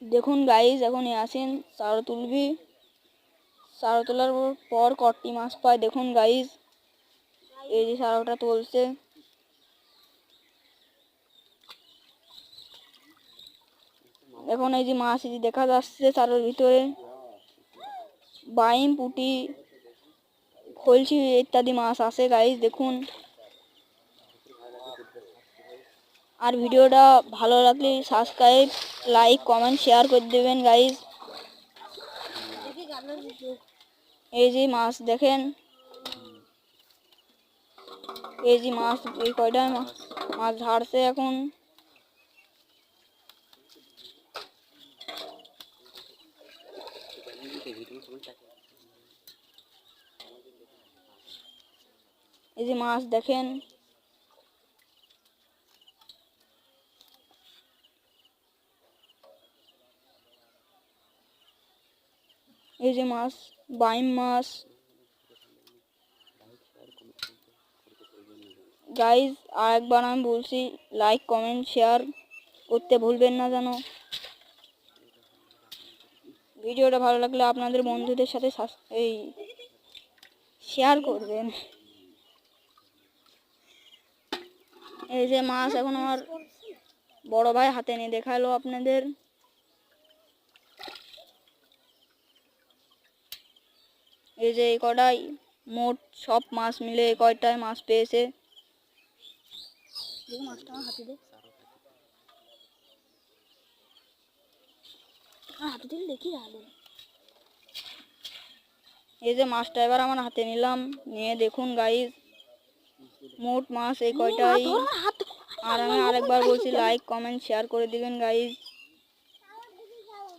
দেখুন গাইজ, এখন আসেন চারা তুলবি। চারা তোলার পর কটি মাছ পায় দেখুন গাইজ। এই যে চারাটা তুলছে, এখন এই যে মাছ এই যে দেখা যাচ্ছে চারার ভিতরে বাইম, পুঁটি, খলসি ইত্যাদি মাছ আছে গাইজ দেখুন। আর ভিডিওটা ভালো লাগলে সাবস্ক্রাইব, লাইক, কমেন্ট, শেয়ার করে দেবেন গাইজ। এই যে মাছ দেখেন, এই যে মাছ, এই কয়টা মাছ ঝাড়ছে এখন। এই যে মাছ দেখেন, এই যে মাছ, বাইম মাছ গাইজ। আর একবার আমি বলছি, লাইক, কমেন্ট, শেয়ার করতে ভুলবেন না যেন। ভিডিওটা ভালো লাগলে আপনাদের বন্ধুদের সাথে এই শেয়ার করবেন। এই যে মাছ এখন আমার বড় ভাই হাতে নিয়ে দেখালো আপনাদের। এই যে এই কটাই মোট সব মাছ মিলে এই কয়টায় মাছ পেয়েছে। মাছটা আমার হাতে দে, হাতে দিলে দেখি আলো। এই যে মাছটা এবার আমার হাতে নিলাম, নিয়ে দেখুন গাইজ মোট মাছ এই কয়টাই। আর আমি আরেকবার বলছি, লাইক, কমেন্ট, শেয়ার করে দিবেন গাইজ।